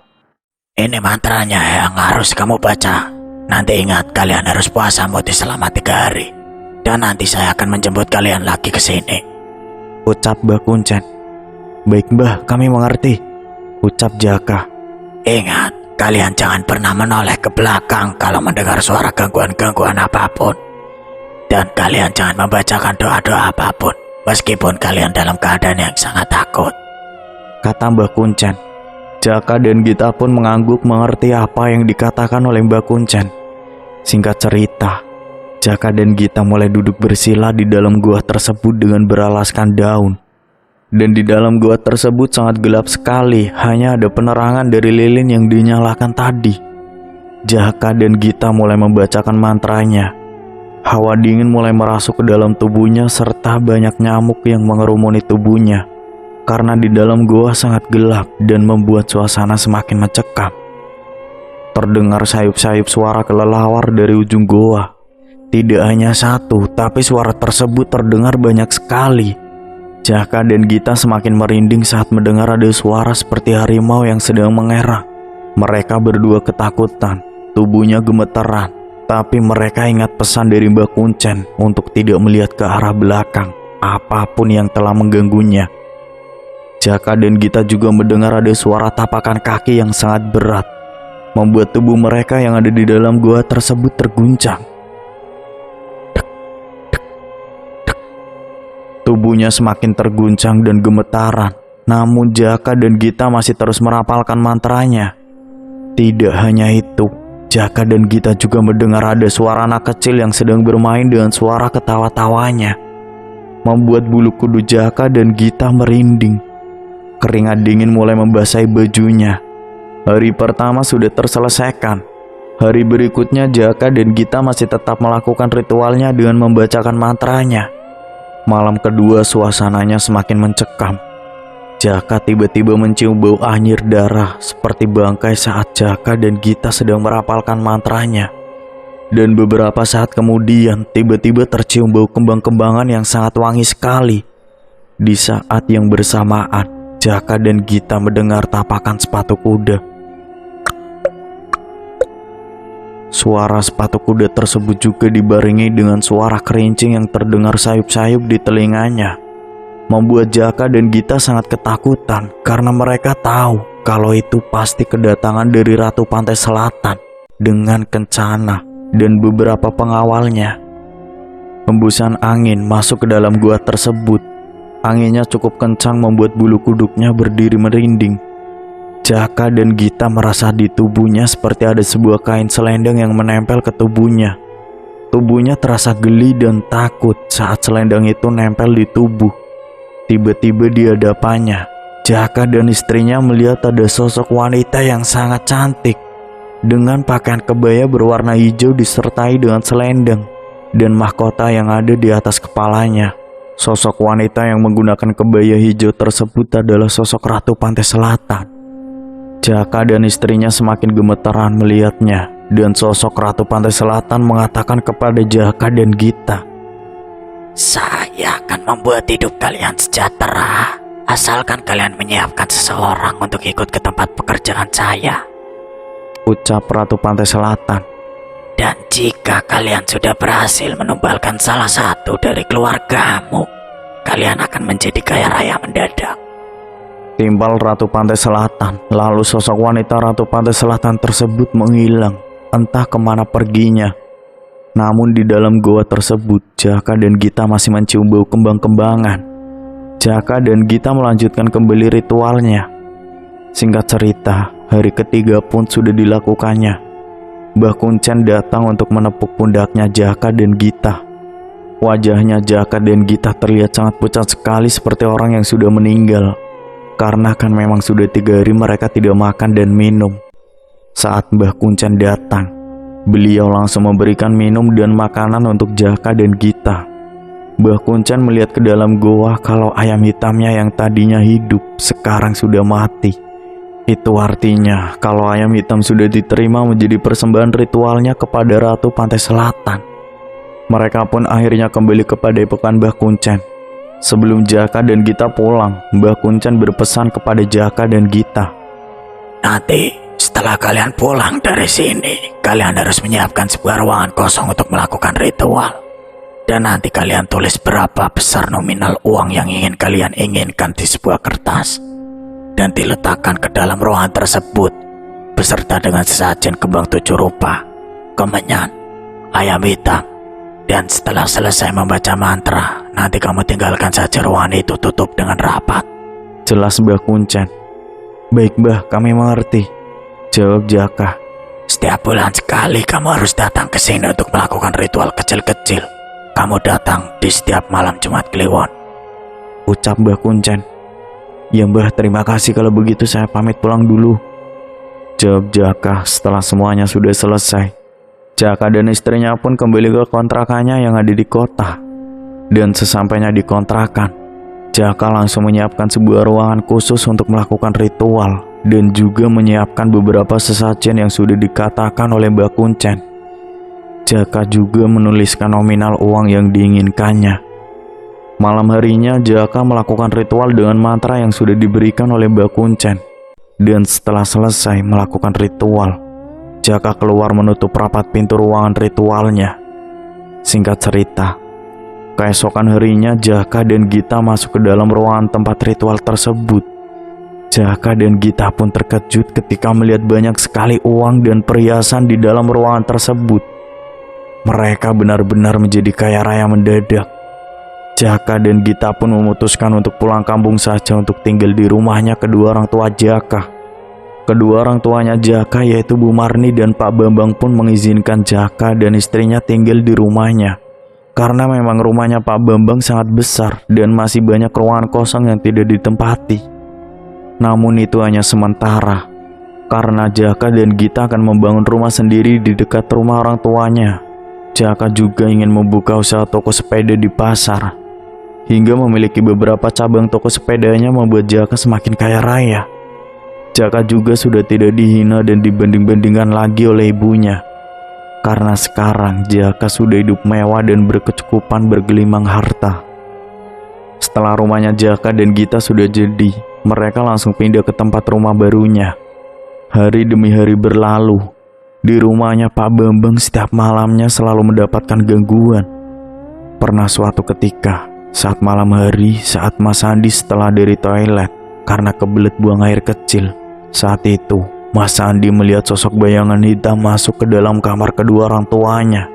Ini mantranya yang harus kamu baca. Nanti ingat, kalian harus puasa moti selama 3 hari. Dan nanti saya akan menjemput kalian lagi ke sini. Ucap Mbah Kuncen. Baik, Mbah, kami mengerti. Ucap Jaka. Ingat, kalian jangan pernah menoleh ke belakang kalau mendengar suara gangguan-gangguan apapun. Dan kalian jangan membacakan doa-doa apapun, meskipun kalian dalam keadaan yang sangat takut. Kata Mbah Kuncen. Jaka dan Gita pun mengangguk mengerti apa yang dikatakan oleh Mbah Kuncen. Singkat cerita, Jaka dan Gita mulai duduk bersila di dalam gua tersebut dengan beralaskan daun. Dan di dalam gua tersebut sangat gelap sekali, hanya ada penerangan dari lilin yang dinyalakan tadi. Jaka dan Gita mulai membacakan mantranya. Hawa dingin mulai merasuk ke dalam tubuhnya serta banyak nyamuk yang mengerumuni tubuhnya. Karena di dalam gua sangat gelap dan membuat suasana semakin mencekam. Terdengar sayup-sayup suara kelelawar dari ujung goa. Tidak hanya satu, tapi suara tersebut terdengar banyak sekali. Jaka dan Gita semakin merinding saat mendengar ada suara seperti harimau yang sedang mengerang. Mereka berdua ketakutan, tubuhnya gemeteran. Tapi mereka ingat pesan dari Mbah Kuncen untuk tidak melihat ke arah belakang, apapun yang telah mengganggunya. Jaka dan Gita juga mendengar ada suara tapakan kaki yang sangat berat, membuat tubuh mereka yang ada di dalam gua tersebut terguncang. Tubuhnya semakin terguncang dan gemetaran. Namun Jaka dan Gita masih terus merapalkan mantranya. Tidak hanya itu, Jaka dan Gita juga mendengar ada suara anak kecil yang sedang bermain dengan suara ketawa-tawanya, membuat bulu kuduk Jaka dan Gita merinding. Keringat dingin mulai membasahi bajunya. Hari pertama sudah terselesaikan. Hari berikutnya Jaka dan Gita masih tetap melakukan ritualnya dengan membacakan mantranya. Malam kedua suasananya semakin mencekam. Jaka tiba-tiba mencium bau anyir darah seperti bangkai saat Jaka dan Gita sedang merapalkan mantranya. Dan beberapa saat kemudian tiba-tiba tercium bau kembang-kembangan yang sangat wangi sekali. Di saat yang bersamaan, Jaka dan Gita mendengar tapakan sepatu kuda. Suara sepatu kuda tersebut juga dibarengi dengan suara kerincing yang terdengar sayup-sayup di telinganya, membuat Jaka dan Gita sangat ketakutan karena mereka tahu kalau itu pasti kedatangan dari Ratu Pantai Selatan dengan Kencana dan beberapa pengawalnya. Hembusan angin masuk ke dalam gua tersebut. Anginnya cukup kencang membuat bulu kuduknya berdiri merinding. Jaka dan Gita merasa di tubuhnya seperti ada sebuah kain selendang yang menempel ke tubuhnya. Tubuhnya terasa geli dan takut saat selendang itu nempel di tubuh. Tiba-tiba di hadapannya, Jaka dan istrinya melihat ada sosok wanita yang sangat cantik dengan pakaian kebaya berwarna hijau disertai dengan selendang dan mahkota yang ada di atas kepalanya. Sosok wanita yang menggunakan kebaya hijau tersebut adalah sosok Ratu Pantai Selatan. Jaka dan istrinya semakin gemeteran melihatnya, dan sosok Ratu Pantai Selatan mengatakan kepada Jaka dan Gita, "Saya akan membuat hidup kalian sejahtera, asalkan kalian menyiapkan seseorang untuk ikut ke tempat pekerjaan saya. ucap Ratu Pantai Selatan. Dan jika kalian sudah berhasil menumbalkan salah satu dari keluargamu, kalian akan menjadi kaya raya mendadak." Timbal Ratu Pantai Selatan. Lalu sosok wanita Ratu Pantai Selatan tersebut menghilang, entah kemana perginya. Namun di dalam goa tersebut, Jaka dan Gita masih mencium bau kembang-kembangan. Jaka dan Gita melanjutkan kembali ritualnya. Singkat cerita, hari ketiga pun sudah dilakukannya. Mbah Kuncen datang untuk menepuk pundaknya Jaka dan Gita. Wajahnya Jaka dan Gita terlihat sangat pucat sekali seperti orang yang sudah meninggal. Karena kan memang sudah 3 hari mereka tidak makan dan minum. Saat Mbah Kuncen datang, beliau langsung memberikan minum dan makanan untuk Jaka dan Gita. Mbah Kuncen melihat ke dalam goa kalau ayam hitamnya yang tadinya hidup sekarang sudah mati. Itu artinya kalau ayam hitam sudah diterima menjadi persembahan ritualnya kepada Ratu Pantai Selatan. Mereka pun akhirnya kembali ke padepokan Mbah Kuncen. Sebelum Jaka dan Gita pulang, Mbah Kuncen berpesan kepada Jaka dan Gita, "Nanti setelah kalian pulang dari sini, kalian harus menyiapkan sebuah ruangan kosong untuk melakukan ritual. Dan nanti kalian tulis berapa besar nominal uang yang ingin kalian inginkan di sebuah kertas dan diletakkan ke dalam ruangan tersebut beserta dengan sesajen kembang 7 rupa, kemenyan, ayam hitam. Dan setelah selesai membaca mantra, nanti kamu tinggalkan saja ruangan itu tutup dengan rapat," jelas Mbah Kuncen. "Baik Mbah, kami mengerti," jawab Jaka. "Setiap bulan sekali kamu harus datang ke sini untuk melakukan ritual kecil-kecil. Kamu datang di setiap malam Jumat Kliwon," ucap Mbah Kuncen. "Ya Mbah, terima kasih, kalau begitu saya pamit pulang dulu," jawab Jaka setelah semuanya sudah selesai. Jaka dan istrinya pun kembali ke kontrakannya yang ada di kota. Dan sesampainya di kontrakan, Jaka langsung menyiapkan sebuah ruangan khusus untuk melakukan ritual dan juga menyiapkan beberapa sesajen yang sudah dikatakan oleh Mbah Kuncen. Jaka juga menuliskan nominal uang yang diinginkannya. Malam harinya Jaka melakukan ritual dengan mantra yang sudah diberikan oleh Mbah Kuncen. Dan setelah selesai melakukan ritual, Jaka keluar menutup rapat pintu ruangan ritualnya. Singkat cerita, keesokan harinya Jaka dan Gita masuk ke dalam ruangan tempat ritual tersebut. Jaka dan Gita pun terkejut ketika melihat banyak sekali uang dan perhiasan di dalam ruangan tersebut. Mereka benar-benar menjadi kaya raya mendadak. Jaka dan Gita pun memutuskan untuk pulang kampung saja untuk tinggal di rumahnya kedua orang tua Jaka. Kedua orang tuanya Jaka yaitu Bu Marni dan Pak Bambang pun mengizinkan Jaka dan istrinya tinggal di rumahnya. Karena memang rumahnya Pak Bambang sangat besar dan masih banyak ruangan kosong yang tidak ditempati. Namun itu hanya sementara, karena Jaka dan Gita akan membangun rumah sendiri di dekat rumah orang tuanya. Jaka juga ingin membuka usaha toko sepeda di pasar. Hingga memiliki beberapa cabang toko sepedanya membuat Jaka semakin kaya raya. Jaka juga sudah tidak dihina dan dibanding-bandingkan lagi oleh ibunya. Karena sekarang Jaka sudah hidup mewah dan berkecukupan bergelimang harta. Setelah rumahnya Jaka dan Gita sudah jadi, mereka langsung pindah ke tempat rumah barunya. Hari demi hari berlalu. Di rumahnya Pak Bambang setiap malamnya selalu mendapatkan gangguan. Pernah suatu ketika, saat malam hari, saat Mas Andi setelah dari toilet karena kebelet buang air kecil. Saat itu, Mas Andi melihat sosok bayangan hitam masuk ke dalam kamar kedua orang tuanya.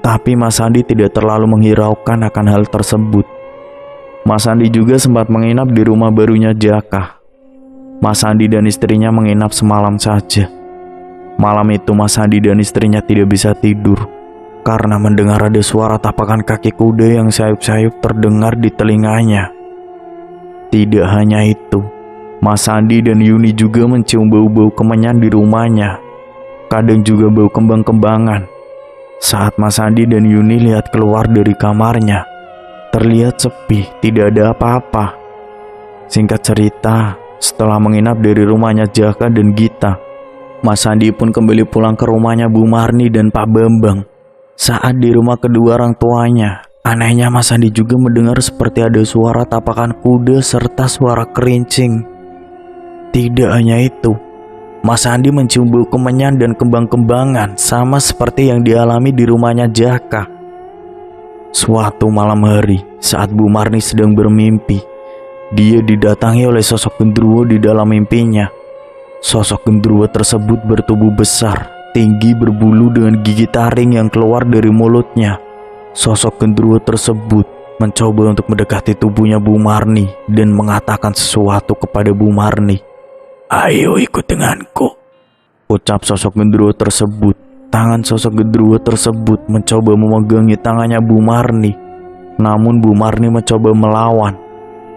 Tapi Mas Andi tidak terlalu menghiraukan akan hal tersebut. Mas Andi juga sempat menginap di rumah barunya Jaka. Mas Andi dan istrinya menginap semalam saja. Malam itu Mas Andi dan istrinya tidak bisa tidur karena mendengar ada suara tapakan kaki kuda yang sayup-sayup terdengar di telinganya. Tidak hanya itu, Mas Andi dan Yuni juga mencium bau-bau kemenyan di rumahnya. Kadang juga bau kembang-kembangan. Saat Mas Andi dan Yuni lihat keluar dari kamarnya, terlihat sepi, tidak ada apa-apa. Singkat cerita, setelah menginap dari rumahnya Jaka dan Gita, Mas Andi pun kembali pulang ke rumahnya Bu Marni dan Pak Bambang. Saat di rumah kedua orang tuanya, anehnya Mas Andi juga mendengar seperti ada suara tapakan kuda serta suara kerincing. Tidak hanya itu, Mas Andi mencium bau kemenyan dan kembang-kembangan sama seperti yang dialami di rumahnya Jaka. Suatu malam hari, saat Bu Marni sedang bermimpi, dia didatangi oleh sosok genderuwo di dalam mimpinya. Sosok genderuwo tersebut bertubuh besar, tinggi, berbulu dengan gigi taring yang keluar dari mulutnya. Sosok genderuwo tersebut mencoba untuk mendekati tubuhnya Bu Marni dan mengatakan sesuatu kepada Bu Marni. "Ayo ikut denganku," ucap sosok genderuwo tersebut. Tangan sosok genderuwo tersebut mencoba memegangi tangannya Bu Marni. Namun Bu Marni mencoba melawan.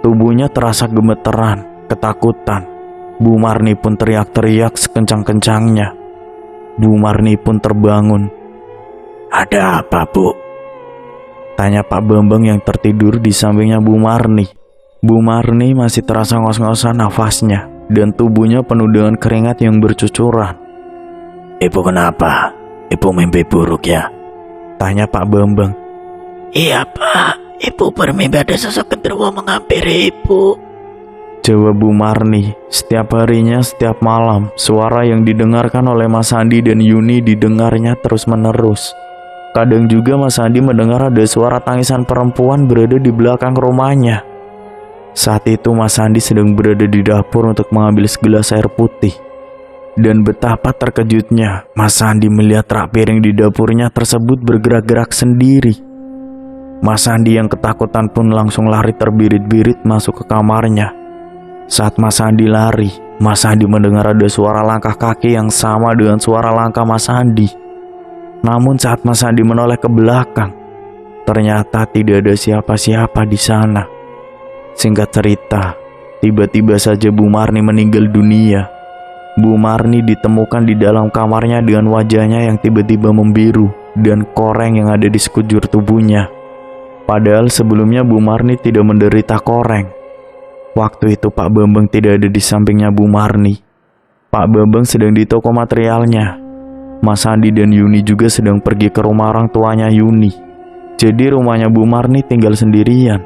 Tubuhnya terasa gemeteran, ketakutan. Bu Marni pun teriak-teriak sekencang-kencangnya. Bu Marni pun terbangun. "Ada apa, Bu?" tanya Pak Bambang yang tertidur di sampingnya Bu Marni. Bu Marni masih terasa ngos-ngosan nafasnya dan tubuhnya penuh dengan keringat yang bercucuran. "Ibu kenapa? Ibu mimpi buruk ya?" tanya Pak Bambang. Iya Pak, Ibu bermimpi ada sosok genderuwo menghampiri Ibu, jawab Bu Marni. Setiap harinya, setiap malam, suara yang didengarkan oleh Mas Andi dan Yuni didengarnya terus-menerus. Kadang juga Mas Andi mendengar ada suara tangisan perempuan berada di belakang rumahnya. Saat itu Mas Andi sedang berada di dapur untuk mengambil segelas air putih. Dan betapa terkejutnya Mas Andi melihat rak piring di dapurnya tersebut bergerak-gerak sendiri. Mas Andi yang ketakutan pun langsung lari terbirit-birit masuk ke kamarnya. Saat Mas Andi lari, Mas Andi mendengar ada suara langkah kaki yang sama dengan suara langkah Mas Andi. Namun saat Mas Andi menoleh ke belakang, ternyata tidak ada siapa-siapa di sana. Singkat cerita, tiba-tiba saja Bu Marni meninggal dunia. Bu Marni ditemukan di dalam kamarnya dengan wajahnya yang tiba-tiba membiru dan koreng yang ada di sekujur tubuhnya. Padahal sebelumnya Bu Marni tidak menderita koreng. Waktu itu Pak Bambang tidak ada di sampingnya Bu Marni. Pak Bambang sedang di toko materialnya. Mas Andi dan Yuni juga sedang pergi ke rumah orang tuanya Yuni. Jadi rumahnya Bu Marni tinggal sendirian.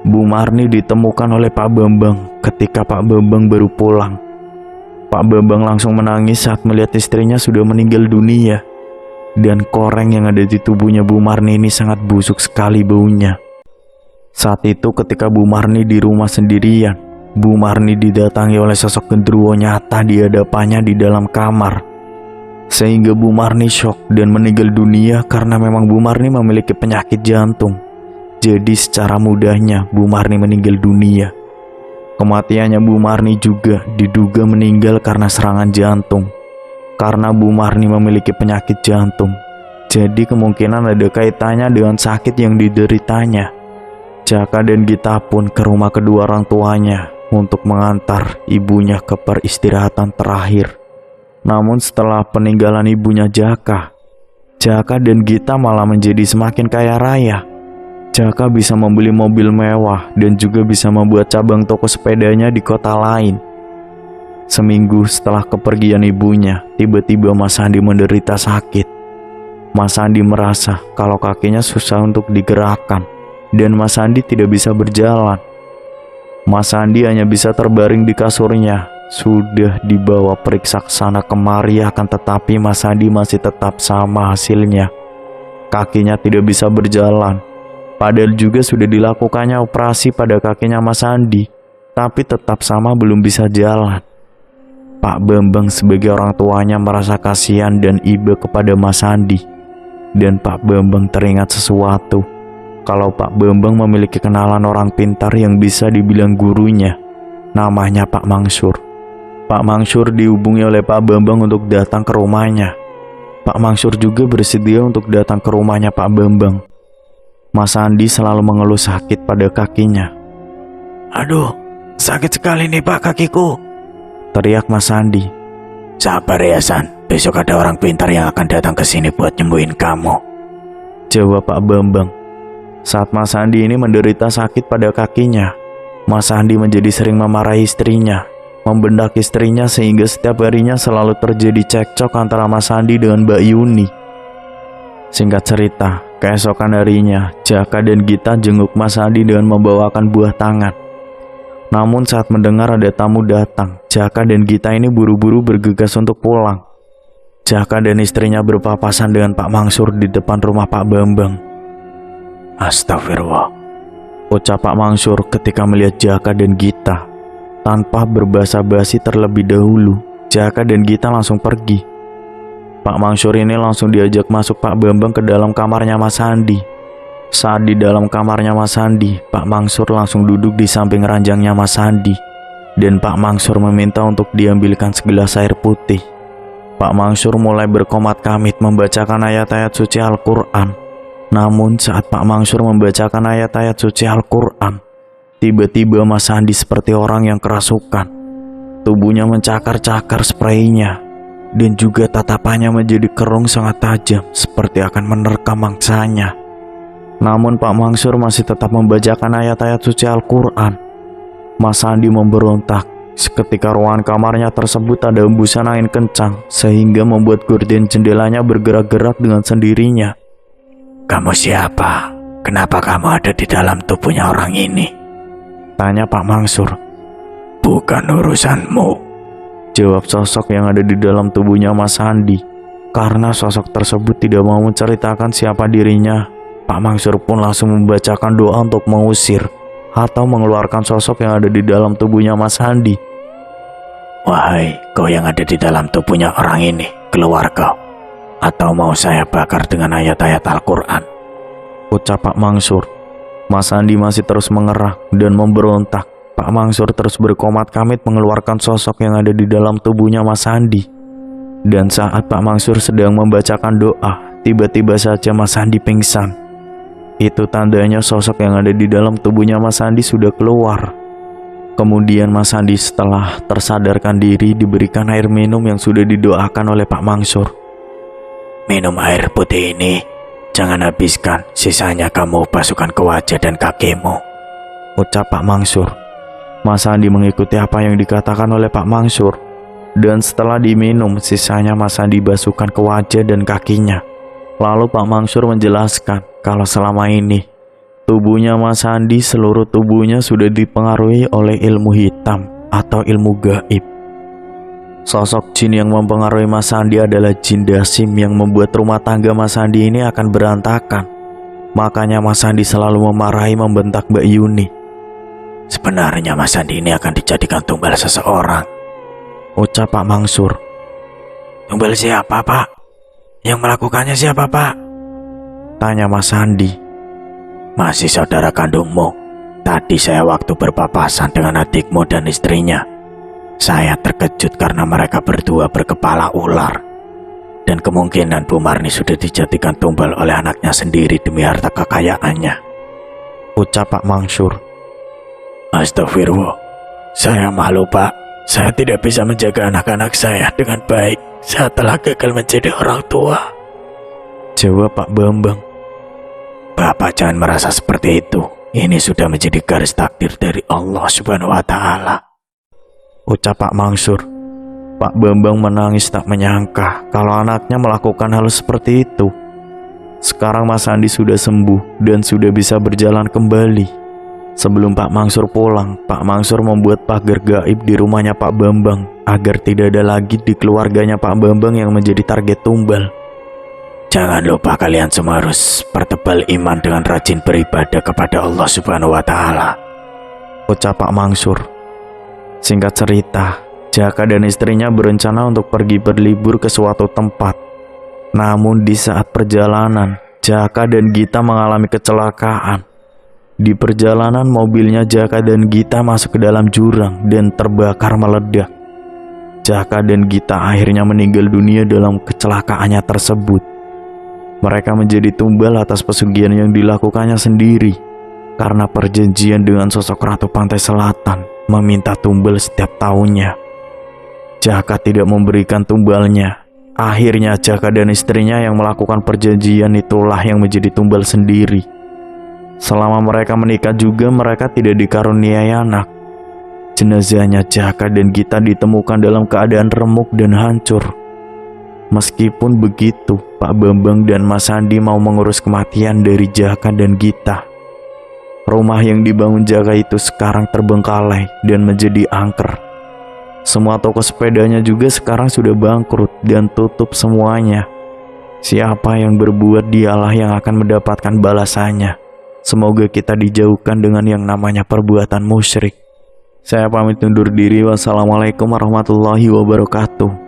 Bu Marni ditemukan oleh Pak Bambang ketika Pak Bambang baru pulang. Pak Bambang langsung menangis saat melihat istrinya sudah meninggal dunia. Dan koreng yang ada di tubuhnya Bu Marni ini sangat busuk sekali baunya. Saat itu ketika Bu Marni di rumah sendirian, Bu Marni didatangi oleh sosok genderuwo nyata di hadapannya di dalam kamar. Sehingga Bu Marni shock dan meninggal dunia karena memang Bu Marni memiliki penyakit jantung. Jadi secara mudahnya Bu Marni meninggal dunia. Kematiannya Bu Marni juga diduga meninggal karena serangan jantung. Karena Bu Marni memiliki penyakit jantung, jadi kemungkinan ada kaitannya dengan sakit yang dideritanya. Jaka dan Gita pun ke rumah kedua orang tuanya untuk mengantar ibunya ke peristirahatan terakhir. Namun setelah peninggalan ibunya Jaka dan Gita malah menjadi semakin kaya raya. Jaka bisa membeli mobil mewah dan juga bisa membuat cabang toko sepedanya di kota lain. Seminggu setelah kepergian ibunya, tiba-tiba Mas Andi menderita sakit. Mas Andi merasa kalau kakinya susah untuk digerakkan dan Mas Andi tidak bisa berjalan. Mas Andi hanya bisa terbaring di kasurnya sudah dibawa periksa ke sana kemari, akan tetapi Mas Andi masih tetap sama hasilnya. Kakinya tidak bisa berjalan. Padahal juga sudah dilakukannya operasi pada kakinya Mas Andi, tapi tetap sama belum bisa jalan. Pak Bambang sebagai orang tuanya merasa kasihan dan iba kepada Mas Andi. Dan Pak Bambang teringat sesuatu, kalau Pak Bambang memiliki kenalan orang pintar yang bisa dibilang gurunya. Namanya Pak Mangsur. Pak Mangsur dihubungi oleh Pak Bambang untuk datang ke rumahnya. Pak Mangsur juga bersedia untuk datang ke rumahnya Pak Bambang. Mas Andi selalu mengeluh sakit pada kakinya. Aduh, sakit sekali nih Pak kakiku, teriak Mas Andi. Sabar ya San, besok ada orang pintar yang akan datang ke sini buat nyembuhin kamu, jawab Pak Bambang. Saat Mas Andi ini menderita sakit pada kakinya, Mas Andi menjadi sering memarahi istrinya, membentak istrinya, sehingga setiap harinya selalu terjadi cekcok antara Mas Andi dengan Mbak Yuni. Singkat cerita, keesokan harinya, Jaka dan Gita jenguk Mas Andi dengan membawakan buah tangan. Namun saat mendengar ada tamu datang, Jaka dan Gita ini buru-buru bergegas untuk pulang. Jaka dan istrinya berpapasan dengan Pak Mangsur di depan rumah Pak Bambang. Astagfirullah, ucap Pak Mangsur ketika melihat Jaka dan Gita. Tanpa berbasa-basi terlebih dahulu, Jaka dan Gita langsung pergi. Pak Mangsur ini langsung diajak masuk Pak Bambang ke dalam kamarnya Mas Andi. Saat di dalam kamarnya Mas Andi, Pak Mangsur langsung duduk di samping ranjangnya Mas Andi. Dan Pak Mangsur meminta untuk diambilkan segelas air putih. Pak Mangsur mulai berkomat kamit membacakan ayat-ayat suci Al-Quran. Namun saat Pak Mangsur membacakan ayat-ayat suci Al-Quran, tiba-tiba Mas Andi seperti orang yang kerasukan. Tubuhnya mencakar-cakar spraynya, dan juga tatapannya menjadi kerung sangat tajam, seperti akan menerkam mangsanya. Namun Pak Mangsur masih tetap membacakan ayat-ayat suci Al-Quran. Mas Andi memberontak. Seketika ruangan kamarnya tersebut ada hembusan angin kencang, sehingga membuat gorden jendelanya bergerak-gerak dengan sendirinya. Kamu siapa? Kenapa kamu ada di dalam tubuhnya orang ini? Tanya Pak Mangsur. Bukan urusanmu, jawab sosok yang ada di dalam tubuhnya Mas Andi. Karena sosok tersebut tidak mau menceritakan siapa dirinya, Pak Mangsur pun langsung membacakan doa untuk mengusir atau mengeluarkan sosok yang ada di dalam tubuhnya Mas Andi. Wahai kau yang ada di dalam tubuhnya orang ini, keluar kau, atau mau saya bakar dengan ayat-ayat Al-Quran, ucap Pak Mangsur. Mas Andi masih terus mengerah dan memberontak. Pak Mangsur terus berkomat kamit mengeluarkan sosok yang ada di dalam tubuhnya Mas Andi. Dan saat Pak Mangsur sedang membacakan doa, tiba-tiba saja Mas Andi pingsan. Itu tandanya sosok yang ada di dalam tubuhnya Mas Andi sudah keluar. Kemudian Mas Andi setelah tersadarkan diri diberikan air minum yang sudah didoakan oleh Pak Mangsur. Minum air putih ini, jangan habiskan, sisanya kamu basuhkan ke wajah dan kakimu, ucap Pak Mangsur. Mas Andi mengikuti apa yang dikatakan oleh Pak Mangsur. Dan setelah diminum, sisanya Mas Andi basuhkan ke wajah dan kakinya. Lalu Pak Mangsur menjelaskan kalau selama ini tubuhnya Mas Andi, seluruh tubuhnya sudah dipengaruhi oleh ilmu hitam atau ilmu gaib. Sosok jin yang mempengaruhi Mas Andi adalah jin Dasim yang membuat rumah tangga Mas Andi ini akan berantakan. Makanya Mas Andi selalu memarahi, membentak Mbak Yuni. Sebenarnya Mas Andi ini akan dijadikan tumbal seseorang, ucap Pak Mangsur. Tumbal siapa Pak? Yang melakukannya siapa Pak? Tanya Mas Andi. Masih saudara kandungmu. Tadi saya waktu berpapasan dengan adikmu dan istrinya, saya terkejut karena mereka berdua berkepala ular. Dan kemungkinan Bu Marni sudah dijadikan tumbal oleh anaknya sendiri demi harta kekayaannya, ucap Pak Mangsur. Astagfirullah, saya malu Pak. Saya tidak bisa menjaga anak-anak saya dengan baik. Saya telah gagal menjadi orang tua, jawab Pak Bambang. Bapak jangan merasa seperti itu. Ini sudah menjadi garis takdir dari Allah Subhanahu wa Ta'ala, ucap Pak Mangsur. Pak Bambang menangis tak menyangka kalau anaknya melakukan hal seperti itu. Sekarang Mas Andi sudah sembuh dan sudah bisa berjalan kembali. Sebelum Pak Mangsur pulang, Pak Mangsur membuat pagar gaib di rumahnya Pak Bambang agar tidak ada lagi di keluarganya Pak Bambang yang menjadi target tumbal. Jangan lupa kalian semua harus pertebal iman dengan rajin beribadah kepada Allah Subhanahu wa Ta'ala, ucap Pak Mangsur. Singkat cerita, Jaka dan istrinya berencana untuk pergi berlibur ke suatu tempat. Namun di saat perjalanan, Jaka dan Gita mengalami kecelakaan. Di perjalanan, mobilnya Jaka dan Gita masuk ke dalam jurang dan terbakar meledak. Jaka dan Gita akhirnya meninggal dunia dalam kecelakaannya tersebut. Mereka menjadi tumbal atas pesugihan yang dilakukannya sendiri, karena perjanjian dengan sosok Ratu Pantai Selatan meminta tumbal setiap tahunnya. Jaka tidak memberikan tumbalnya. Akhirnya Jaka dan istrinya yang melakukan perjanjian itulah yang menjadi tumbal sendiri. Selama mereka menikah juga mereka tidak dikaruniai anak. Jenazahnya Jaka dan Gita ditemukan dalam keadaan remuk dan hancur. Meskipun begitu, Pak Bambang dan Mas Sandi mau mengurus kematian dari Jaka dan Gita. Rumah yang dibangun Jaka itu sekarang terbengkalai dan menjadi angker. Semua toko sepedanya juga sekarang sudah bangkrut dan tutup semuanya. Siapa yang berbuat, dialah yang akan mendapatkan balasannya. Semoga kita dijauhkan dengan yang namanya perbuatan musyrik. Saya pamit undur diri. Wassalamualaikum warahmatullahi wabarakatuh.